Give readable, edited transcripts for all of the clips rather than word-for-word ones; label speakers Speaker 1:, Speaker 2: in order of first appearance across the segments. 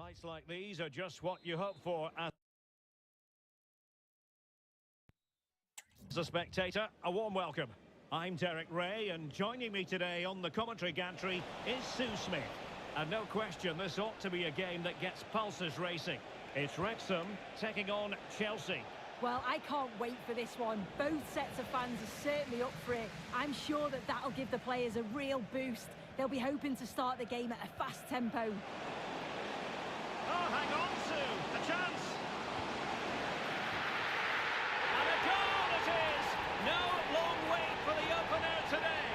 Speaker 1: Nights like these are just what you hope for as a spectator. A warm welcome. I'm Derek Ray, and joining me today on the commentary gantry is Sue Smith. And no question, this ought to be a game that gets pulses racing. It's Wrexham taking on Chelsea.
Speaker 2: Well, I can't wait for this one. Both sets of fans are certainly up for it. I'm sure that that'll give the players a real boost. They'll be hoping to start the game at a fast tempo.
Speaker 1: Oh, hang on, Sue. A chance. And a goal it is. No long wait for the opener today.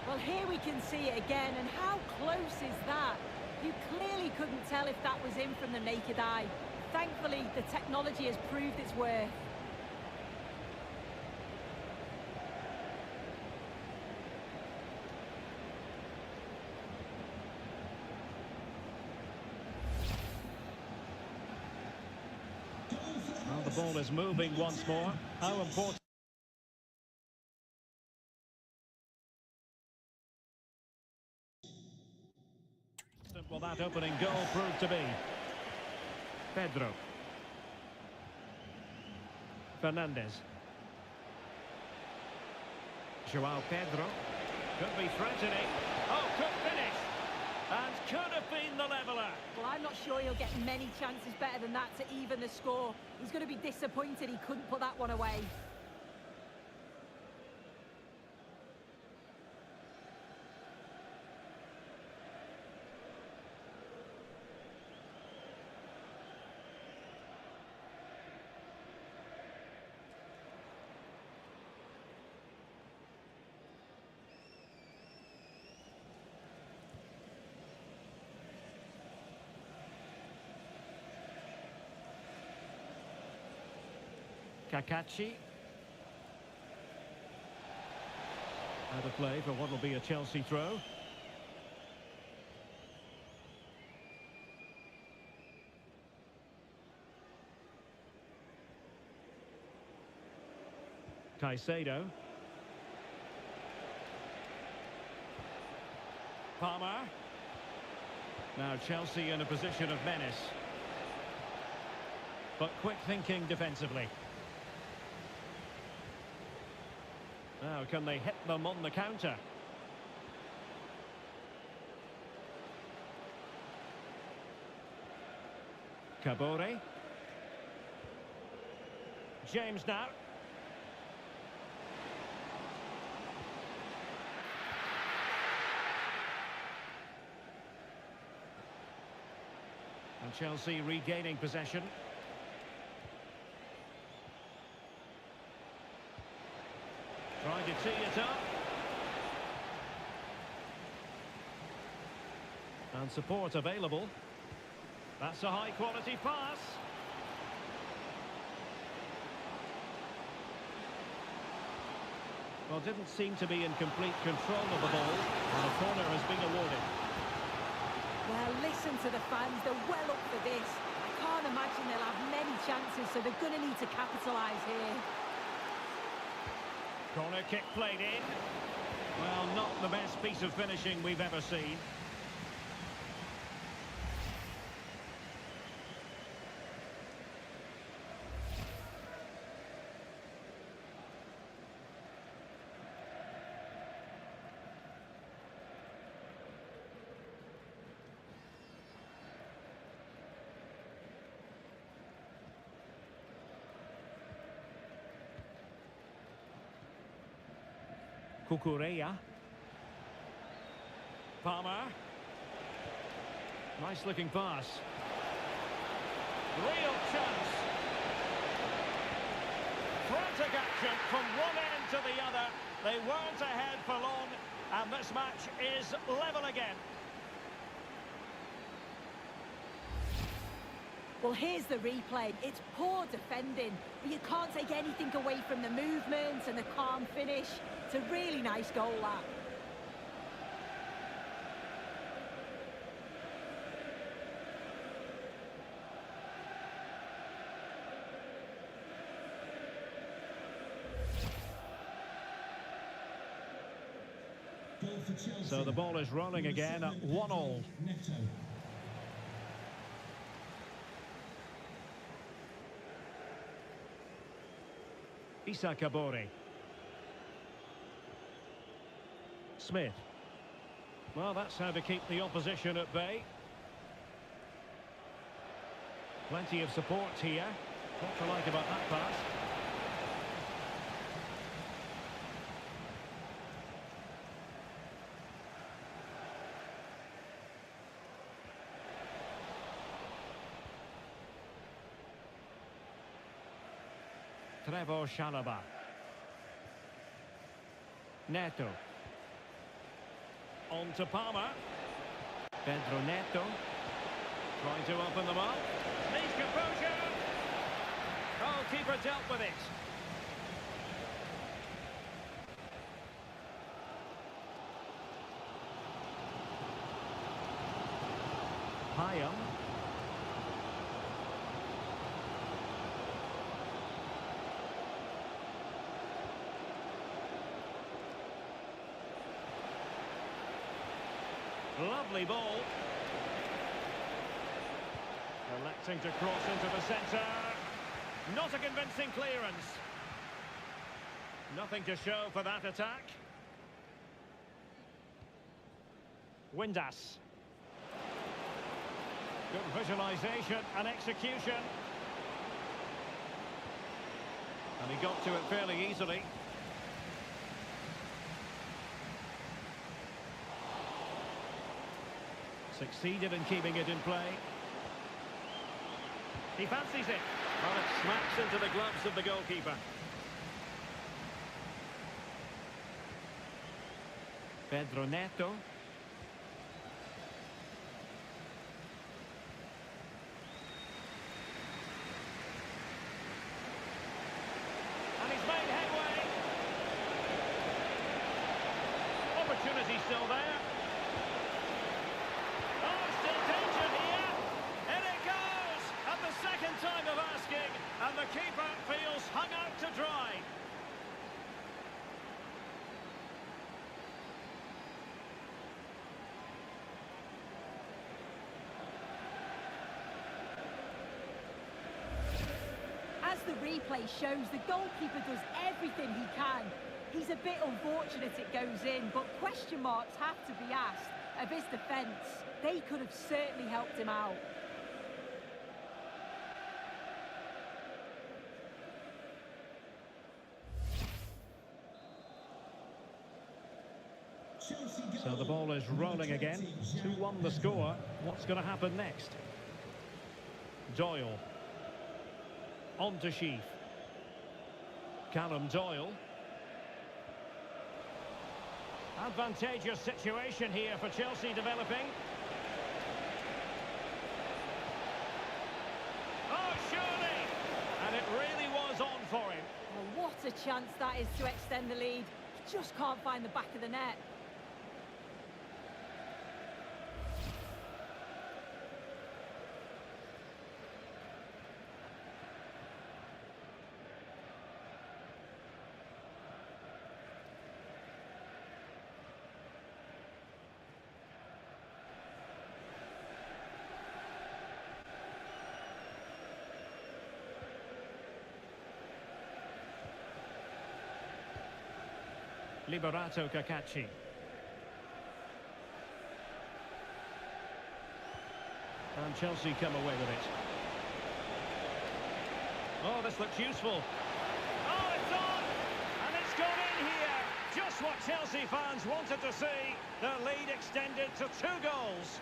Speaker 2: Well, here we can see it again, and how close is that? You clearly couldn't tell if that was in from the naked eye. Thankfully, the technology has proved its worth.
Speaker 1: Well, the ball is moving once more. How important will that opening goal prove to be? Pedro. Fernandez. Joao Pedro. Could be threatening. Oh, could finish. And could have been the leveller.
Speaker 2: Well, I'm not sure he'll get many chances better than that to even the score. He's going to be disappointed he couldn't put that one away.
Speaker 1: Kakachi. Out of play for what will be a Chelsea throw. Caicedo. Palmer. Now Chelsea in a position of menace. But quick thinking defensively. Now, can they hit them on the counter? Kabore. James now. And Chelsea regaining possession. Trying to tee it up. And support available. That's a high-quality pass. Well, didn't seem to be in complete control of the ball, and a corner has been awarded.
Speaker 2: Well, listen to the fans. They're well up for this. I can't imagine they'll have many chances, so they're going to need to capitalise here.
Speaker 1: Corner kick played in. Well, not the best piece of finishing we've ever seen. Kukureya. Palmer. Nice looking pass. Real chance. Frantic action from one end to the other. They weren't ahead for long, and this match is level again.
Speaker 2: Well, here's the replay. It's poor defending, but you can't take anything away from the movement and the calm finish. It's a really nice goal, that.
Speaker 1: So the ball is rolling again at 1-1. Issa Kabore. Smith. Well, that's how to keep the opposition at bay. Plenty of support here. What to like about that pass? Trevor Chalobah. Neto. On to Palmer. Pedro Neto. Trying to open them up. Needs composure. Oh, keeper dealt with it. Payam. Lovely ball. Electing to cross into the centre. Not a convincing clearance. Nothing to show for that attack. Windass. Good visualisation and execution. And he got to it fairly easily. Succeeded in keeping it in play. He fancies it. Well, it smacks into the gloves of the goalkeeper. Pedro Neto. And he's made headway. Opportunity still there. Second time of asking, and the keeper feels hung out to dry.
Speaker 2: As the replay shows, the goalkeeper does everything he can. He's a bit unfortunate it goes in, but question marks have to be asked of his defence. They could have certainly helped him out.
Speaker 1: So the ball is rolling again. 2-1 the score. What's going to happen next? Doyle. On to Sheaf. Callum Doyle. Advantageous situation here for Chelsea developing. Oh, surely! And it really was on for him.
Speaker 2: Oh, what a chance that is to extend the lead. He just can't find the back of the net.
Speaker 1: Liberato Cacaci. And Chelsea come away with it. Oh, this looks useful. Oh, it's on! And it's gone in here. Just what Chelsea fans wanted to see. The lead extended to 2 goals.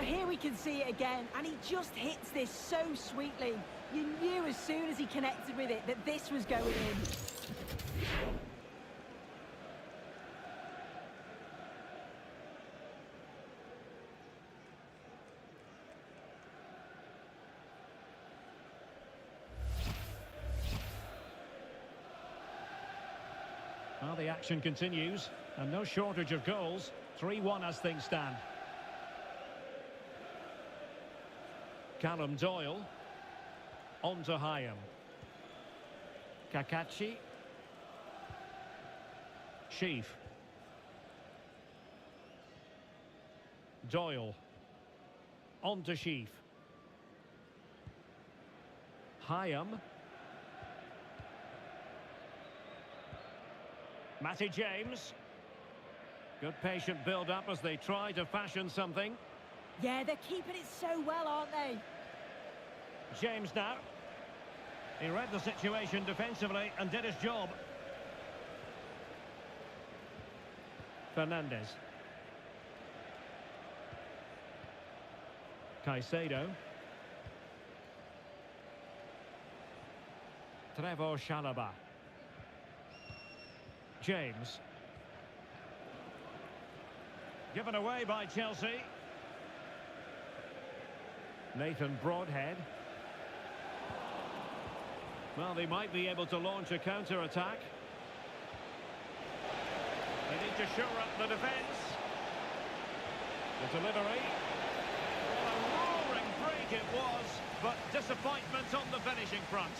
Speaker 2: Here we can see it again, and he just hits this so sweetly. You knew as soon as he connected with it that this was going in.
Speaker 1: Well, the action continues, and no shortage of goals. 3-1 as things stand. Callum Doyle. On to Hyam. Kakachi. Sheaf. Doyle. On to Sheaf. Hyam. Matty James. Good patient build-up as they try to fashion something.
Speaker 2: Yeah, they're keeping it so well, aren't they?
Speaker 1: James now. He read the situation defensively and did his job. Fernandez. Caicedo. Trevor Chalobah. James. Given away by Chelsea. Nathan Broadhead. Well, they might be able to launch a counter-attack. They need to shore up the defence. The delivery. What a roaring break it was, but disappointment on the finishing front.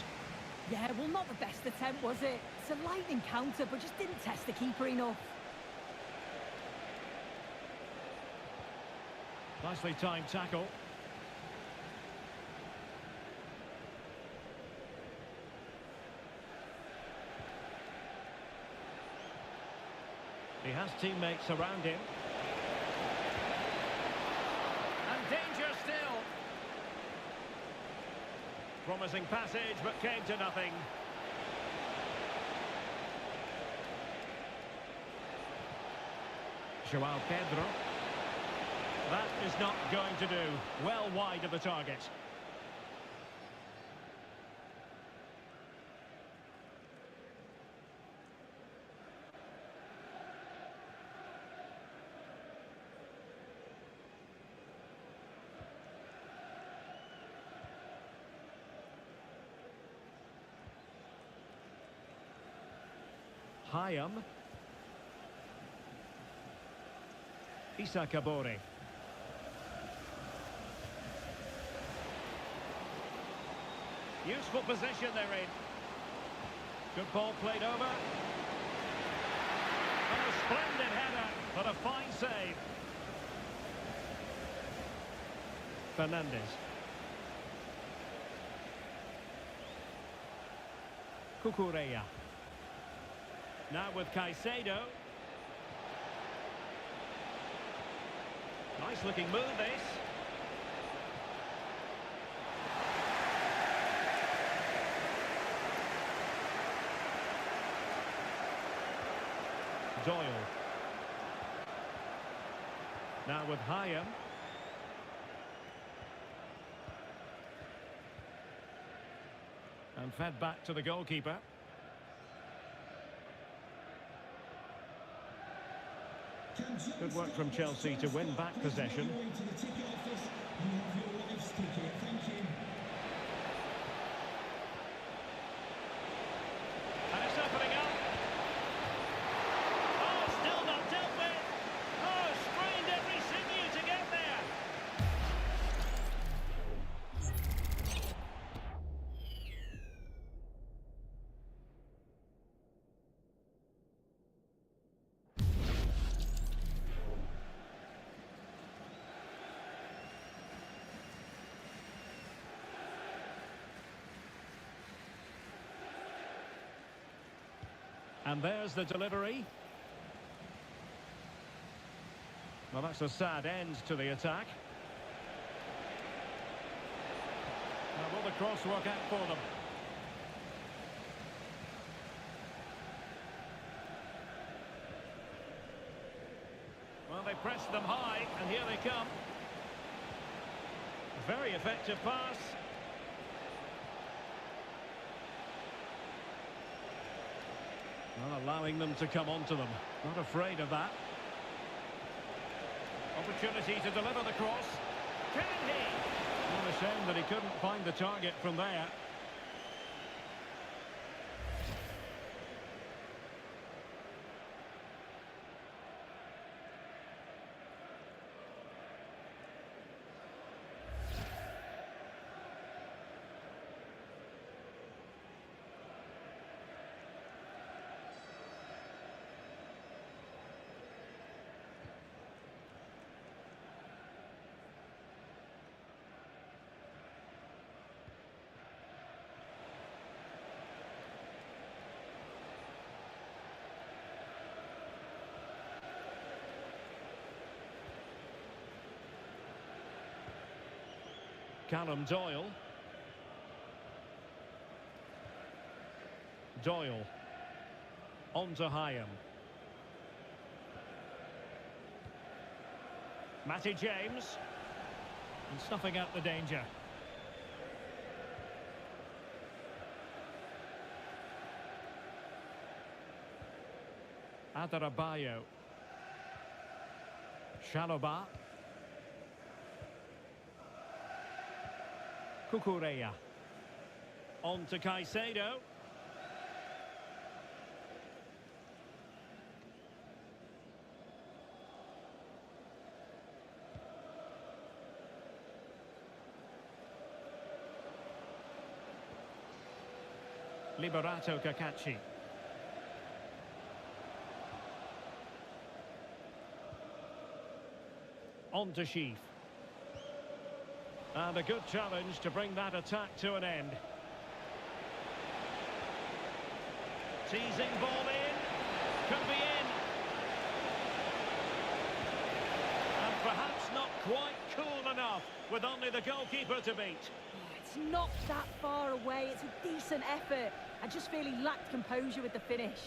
Speaker 2: Yeah, well, not the best attempt, was it? It's a lightning counter, but just didn't test the keeper enough.
Speaker 1: Nicely timed tackle. He has teammates around him. And danger still. Promising passage, but came to nothing. João Pedro. That is not going to do. Well wide of the target. Hyam. Issa Kabore. Useful position they're in. Good ball played over. And a splendid header, but a fine save. Fernandez. Cucurella. Now with Caicedo. Nice looking move this. Doyle. Now with Hyam. And fed back to the goalkeeper. Good work from Chelsea to win back possession. And it's opening up. Oh, still not dealt with. Oh, strained every sinew to get there. And there's the delivery. Well, that's a sad end to the attack. Now, will the cross work out for them? Well, they pressed them high, and here they come. Very effective pass. Well, allowing them to come onto them. Not afraid of that. Opportunity to deliver the cross. Can he? What a shame that he couldn't find the target from there. Callum Doyle. Doyle. On to Hyam. Matty James. And snuffing out the danger. Adarabayo. Shaloba. Kukureya. On to Caicedo. Liberato Cacachi. On to Sheaf. And a good challenge to bring that attack to an end. Teasing ball in. Could be in. And perhaps not quite cool enough with only the goalkeeper to beat.
Speaker 2: It's not that far away. It's a decent effort. I just feel he lacked composure with the finish.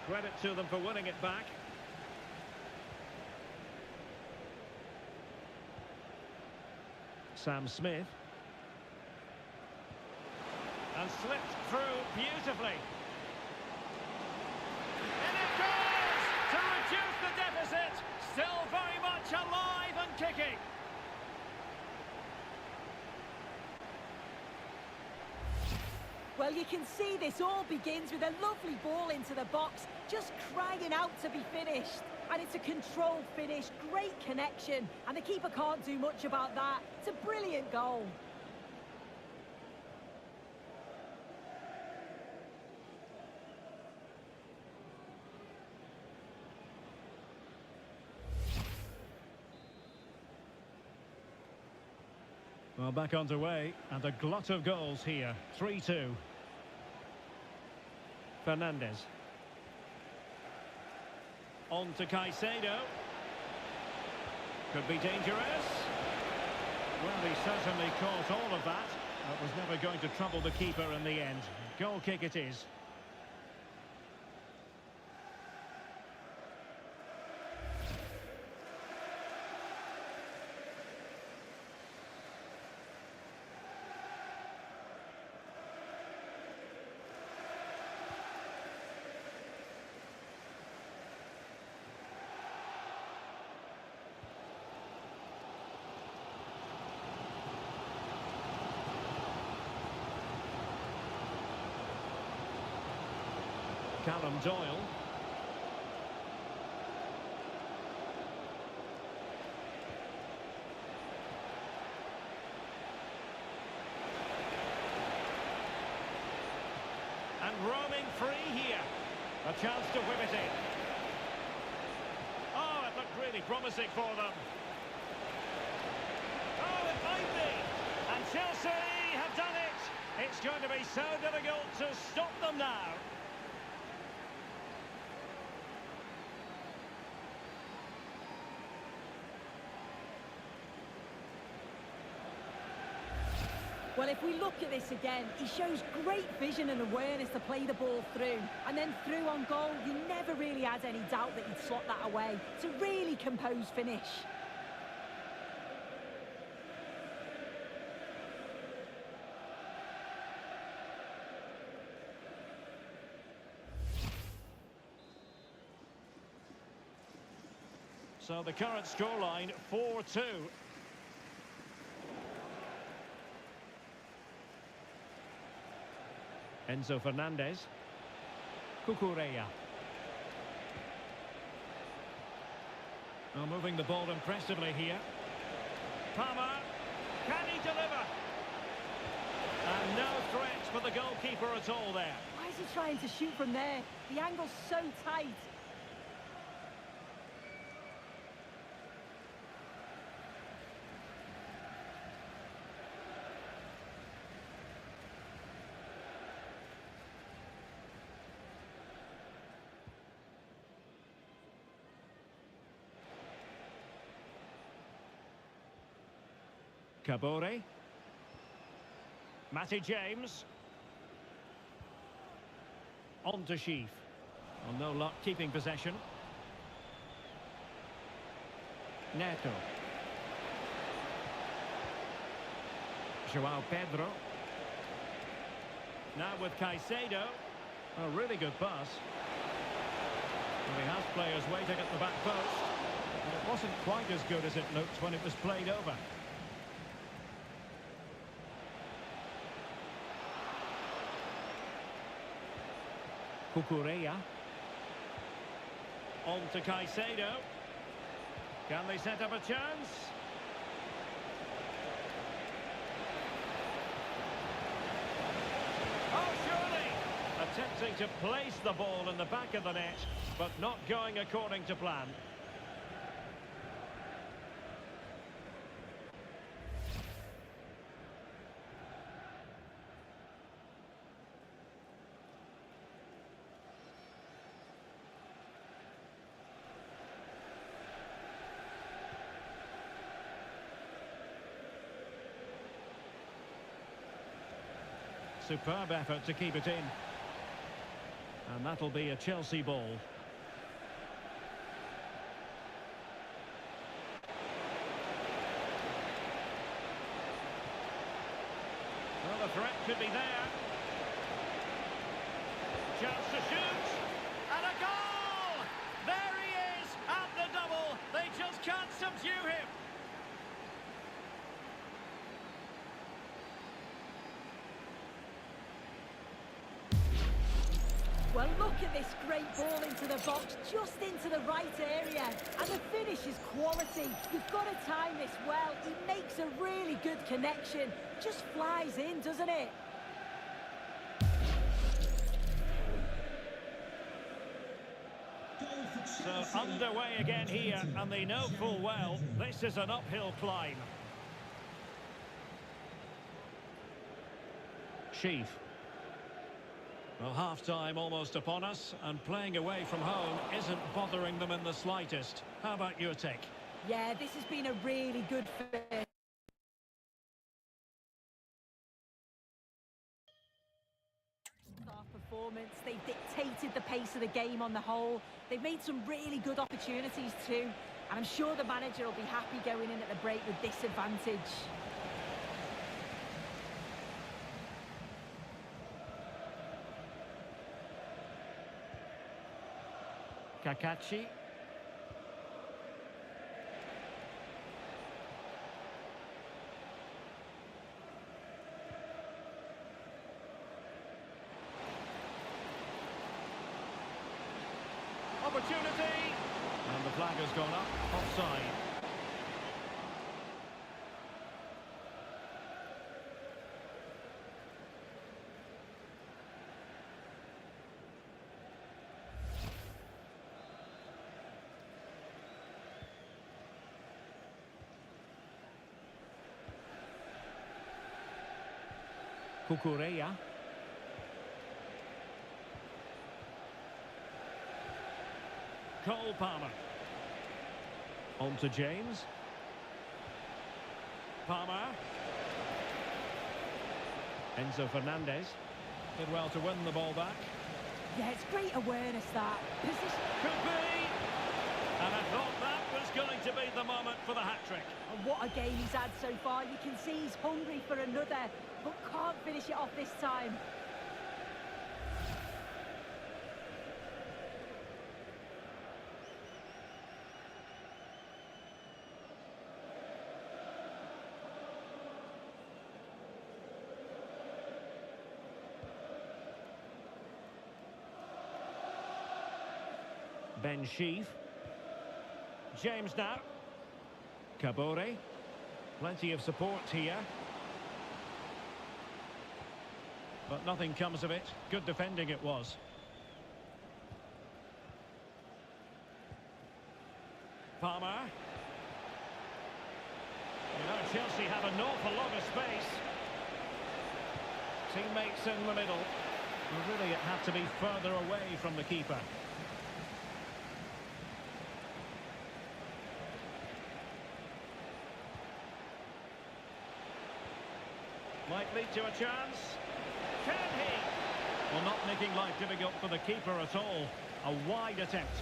Speaker 1: Credit to them for winning it back. Sam Smith. And slipped through beautifully. And it goes to reduce the deficit. Still very much alive and kicking.
Speaker 2: Well, you can see this all begins with a lovely ball into the box, just crying out to be finished. And it's a controlled finish, great connection, and the keeper can't do much about that. It's a brilliant goal.
Speaker 1: Well, back underway, and a glut of goals here. 3-2. Fernandez. On to Caicedo. Could be dangerous. Well, he certainly caught all of that. That was never going to trouble the keeper in the end. Goal kick it is. Callum Doyle. And roaming free here. A chance to whip it in. Oh, it looked really promising for them. Oh, it might be. And Chelsea have done it. It's going to be so difficult to stop them now.
Speaker 2: Well, if we look at this again, he shows great vision and awareness to play the ball through. And then through on goal, you never really had any doubt that he'd slot that away. It's a really composed finish.
Speaker 1: So the current scoreline, 4-2. Enzo Fernandez. Kukureya. Well, moving the ball impressively here. Palmer. Can he deliver? And no threat for the goalkeeper at all there.
Speaker 2: Why is he trying to shoot from there? The angle's so tight.
Speaker 1: Kabore. Matty James. On to Sheaf. Well, no luck keeping possession. Neto. Joao Pedro. Now with Caicedo. A really good pass. Well, he has players waiting at the back post. But it wasn't quite as good as it looked when it was played over. Cucurella. On to Caicedo. Can they set up a chance? Oh, surely! Attempting to place the ball in the back of the net, but not going according to plan. Superb effort to keep it in. And that'll be a Chelsea ball. Well, the threat could be there. Chance to shoot. And a goal! There he is at the double. They just can't subdue him.
Speaker 2: Well, look at this great ball into the box, just into the right area. And the finish is quality. You've got to time this well. He makes a really good connection. Just flies in, doesn't it?
Speaker 1: So underway again here, and they know full well this is an uphill climb. Sheaf. Well, half-time almost upon us, and playing away from home isn't bothering them in the slightest. How about your take?
Speaker 2: Yeah, this has been a really good first half performance. They've dictated the pace of the game on the whole. They've made some really good opportunities too, and I'm sure the manager will be happy going in at the break with this advantage.
Speaker 1: Kakachi. Opportunity! And the flag has gone up, offside. Cucurella. Cole Palmer. On to James. Palmer. Enzo Fernandez. Did well to win the ball back.
Speaker 2: Yeah, it's great awareness, that. Position.
Speaker 1: Could be! And I thought that was going to be the moment for the hat-trick.
Speaker 2: And what a game he's had so far. You can see he's hungry for another, but can't finish it off this time.
Speaker 1: Ben Sheaf. James now. Kabore. Plenty of support here. But nothing comes of it. Good defending it was. Palmer. You know, Chelsea have an awful lot of space. Teammates in the middle. And really, it had to be further away from the keeper. Might lead to a chance. Can he? Well, not making life difficult for the keeper at all. A wide attempt.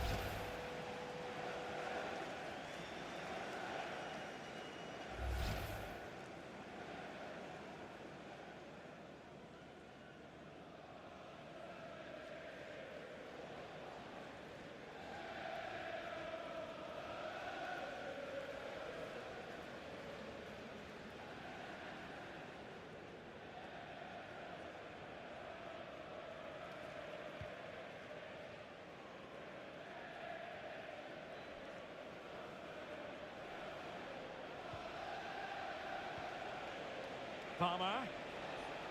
Speaker 1: Palmer.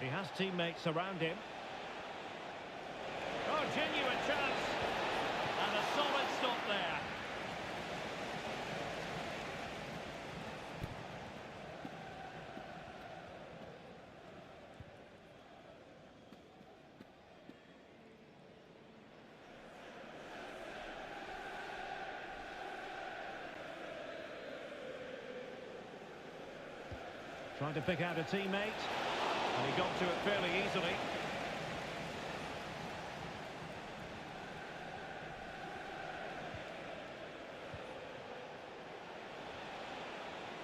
Speaker 1: He has teammates around him. Oh, genuine chance. And a solid stop there. Trying to pick out a teammate, and he got to it fairly easily.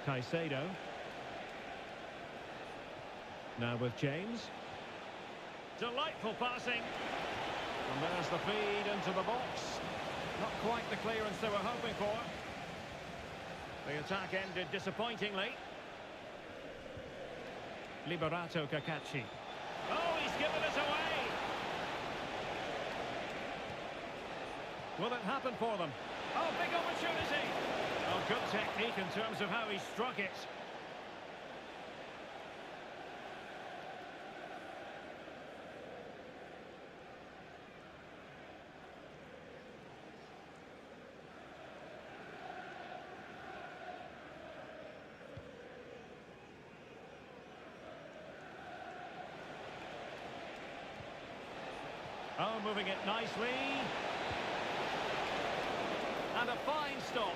Speaker 1: Caicedo. Now with James. Delightful passing. And there's the feed into the box. Not quite the clearance they were hoping for. The attack ended disappointingly. Liberato Cacachi. Oh, he's given it away! Will it happen for them? Oh, big opportunity! Oh, good technique in terms of how he struck it. Oh, moving it nicely. And a fine stop.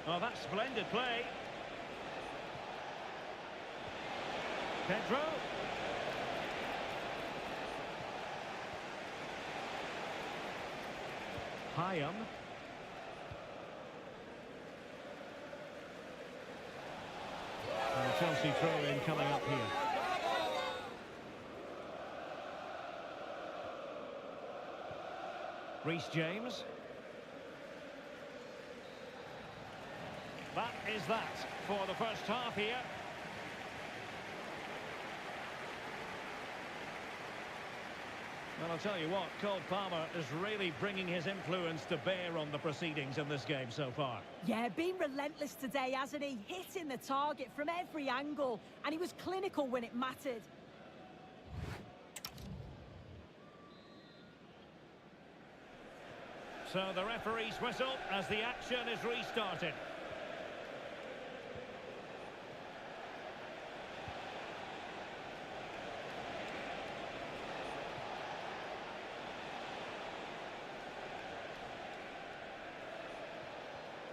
Speaker 1: Oh, that's splendid play. Pedro. Hyam. Chelsea throw-in coming up here. Reece James. That is that for the first half here. Well, I'll tell you what, Cole Palmer is really bringing his influence to bear on the proceedings in this game so far.
Speaker 2: Yeah, been relentless today, hasn't he? Hitting the target from every angle, and he was clinical when it mattered.
Speaker 1: So the referee's whistle as the action is restarted.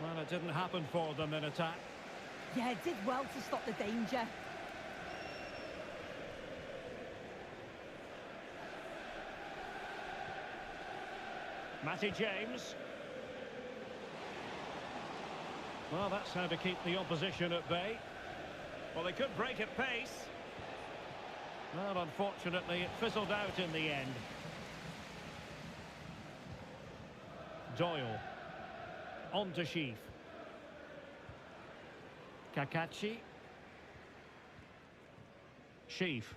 Speaker 1: Well, it didn't happen for them in attack.
Speaker 2: Yeah, did well to stop the danger.
Speaker 1: Matty James. Well, that's how to keep the opposition at bay. Well, they could break at pace. Well, unfortunately, it fizzled out in the end. Doyle. On to Sheaf. Cacachi. Sheaf.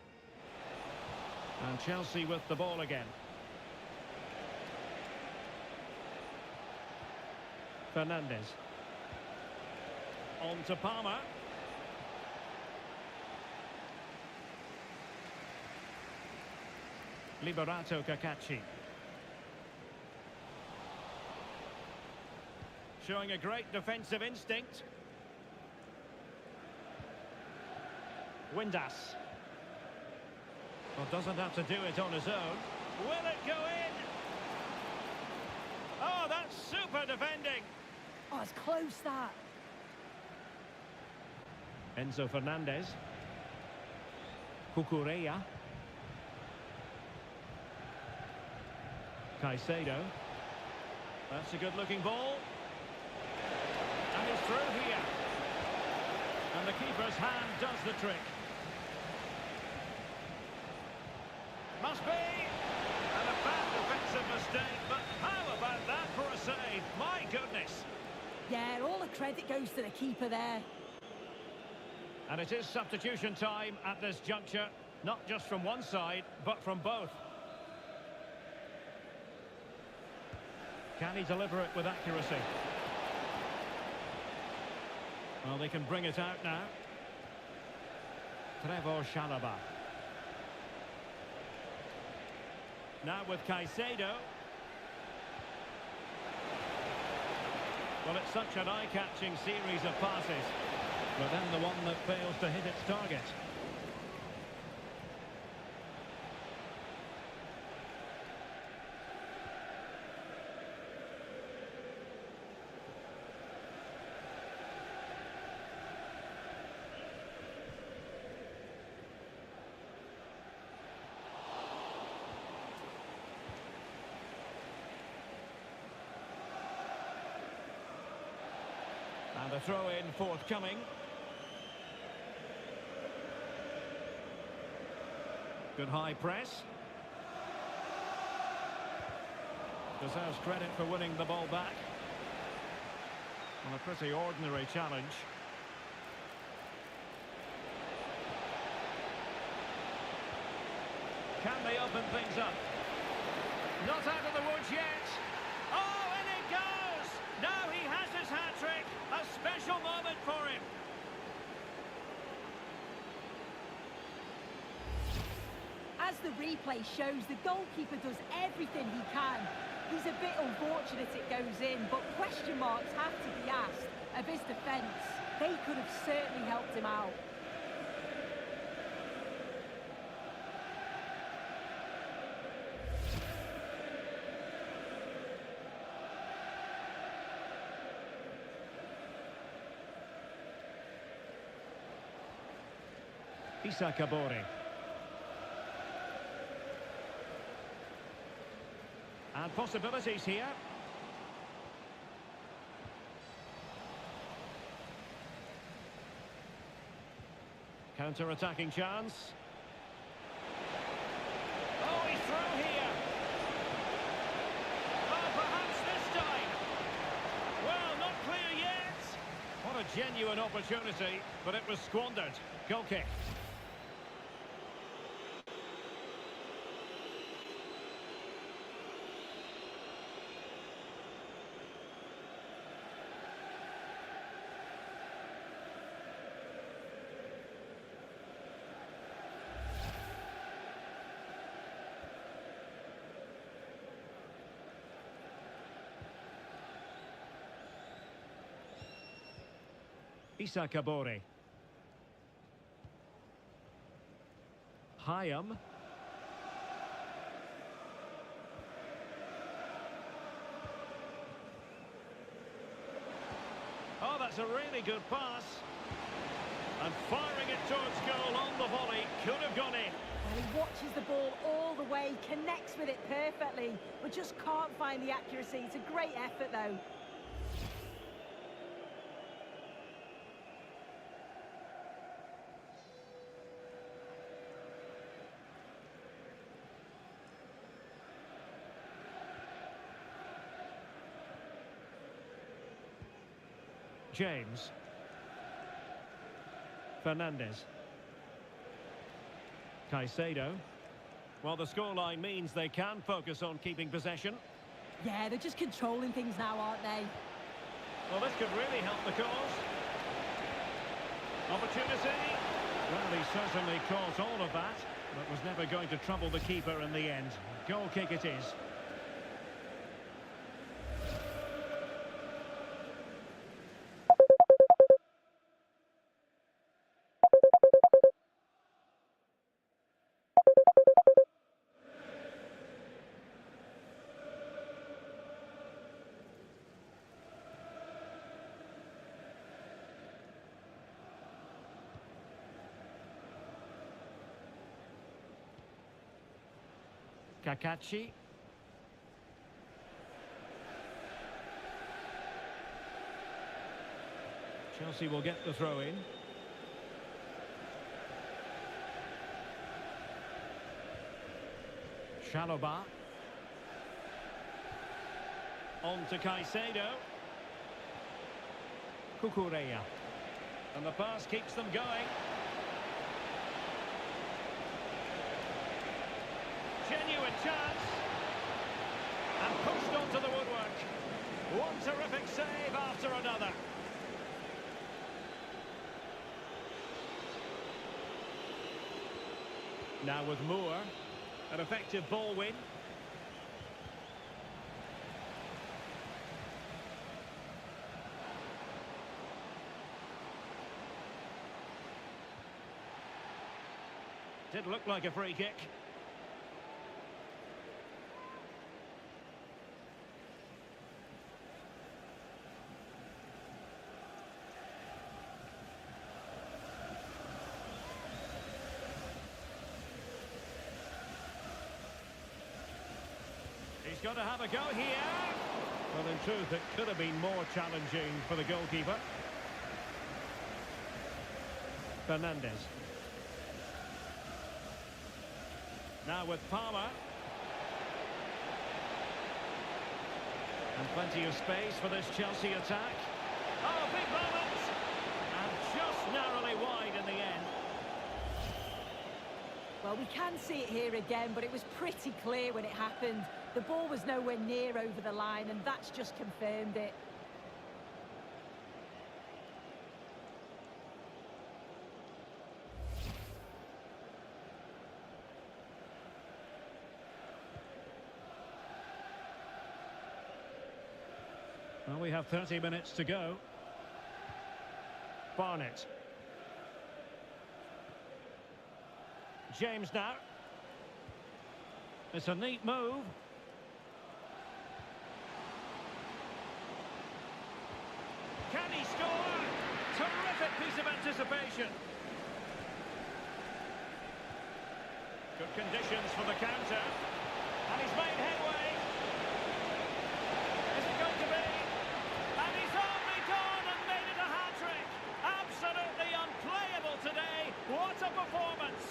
Speaker 1: And Chelsea with the ball again. Fernandez. On to Palmer. Liberato Cacachi. Showing a great defensive instinct. Windass. Well, doesn't have to do it on his own. Will it go in? Oh, that's super defending.
Speaker 2: Oh, it's close, that.
Speaker 1: Enzo Fernandez. Cucurella. Caicedo. That's a good-looking ball. And he's through here. And the keeper's hand does the trick. Must be. And a bad defensive mistake, but how about that for a save? My goodness.
Speaker 2: Yeah, all the credit goes to the keeper there.
Speaker 1: And it is substitution time at this juncture, not just from one side, but from both. Can he deliver it with accuracy? Well, they can bring it out now. Trevor Chalobah. Now with Caicedo. Well, it's such an eye-catching series of passes, but then the one that fails to hit its target. And a throw-in forthcoming. Good high press. Deserves credit for winning the ball back. On a pretty ordinary challenge. Can they open things up? Not out of the woods yet. Oh, and it goes! Now he has his hat-trick. A special moment for him.
Speaker 2: As the replay shows, the goalkeeper does everything he can. He's a bit unfortunate it goes in, but question marks have to be asked of his defence. They could have certainly helped him out.
Speaker 1: Issa Kabore. And possibilities here. Counter-attacking chance. Oh, he's through here. Oh, perhaps this time. Well, not clear yet. What a genuine opportunity, but it was squandered. Goal kick. Issa Kabore. Hyam. Oh, that's a really good pass. And firing it towards goal on the volley. Could have gone in.
Speaker 2: Well, he watches the ball all the way, connects with it perfectly, but just can't find the accuracy. It's a great effort, though.
Speaker 1: James. Fernandez. Caicedo. Well, the scoreline means they can focus on keeping possession.
Speaker 2: Yeah, they're just controlling things now, aren't they?
Speaker 1: Well, this could really help the cause. Opportunity. Well, he certainly caught all of that, but was never going to trouble the keeper in the end. Goal kick it is. Kakachi. Chelsea will get the throw in. Chalobah. On to Caicedo. Cucurella. And the pass keeps them going. Genuine chance. And pushed onto the woodwork. One terrific save after another. Now with Moore. An effective ball win. Did look like a free kick. He's got to have a go here. Well, in truth, it could have been more challenging for the goalkeeper. Fernandez. Now with Palmer. And plenty of space for this Chelsea attack. Oh, big moment! And just narrowly wide in the end.
Speaker 2: Well, we can see it here again, but it was pretty clear when it happened. The ball was nowhere near over the line, and that's just confirmed it.
Speaker 1: Well, we have 30 minutes to go. Barnett. James now. It's a neat move. Can he score? Terrific piece of anticipation. Good conditions for the counter. And he's made headway. Is it going to be? And he's only gone and made it a hat-trick. Absolutely unplayable today. What a performance.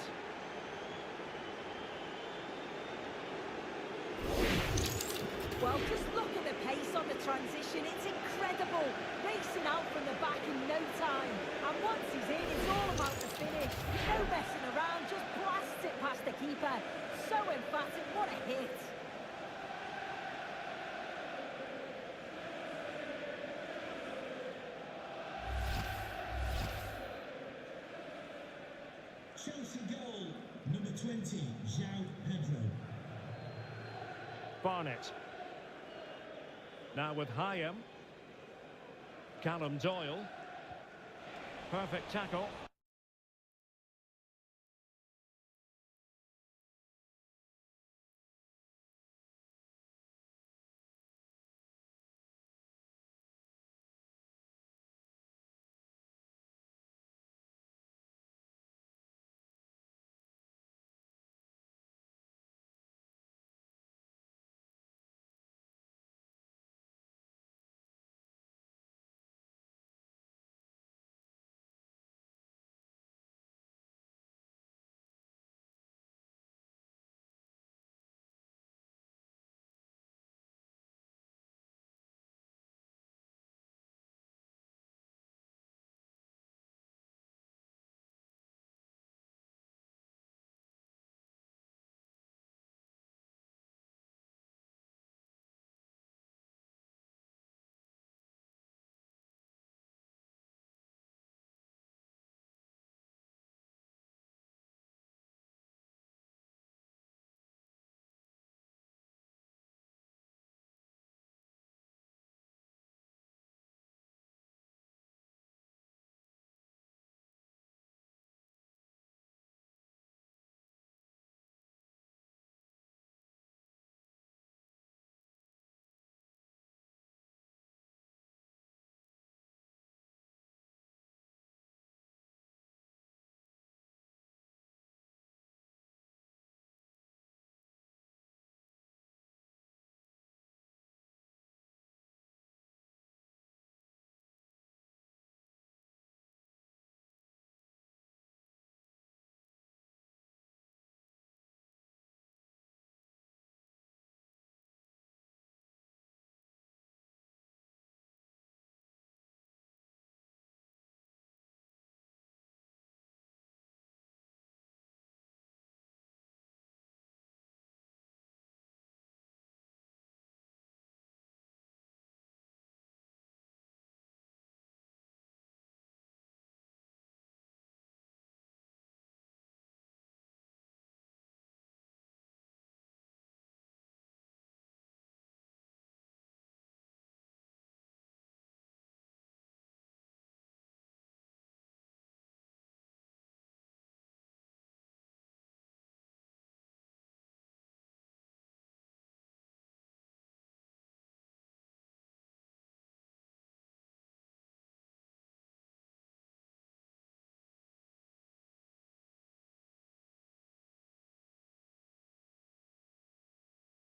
Speaker 2: Well, just look at the pace on the transition. It's incredible. Racing out from the back in no time. And once he's in, it's all about the finish. No messing around, just blasts it past the keeper. So emphatic, what a hit.
Speaker 3: Chelsea goal, number 20, João Pedro.
Speaker 1: Barnett. Now with Hyam. Callum Doyle. Perfect tackle.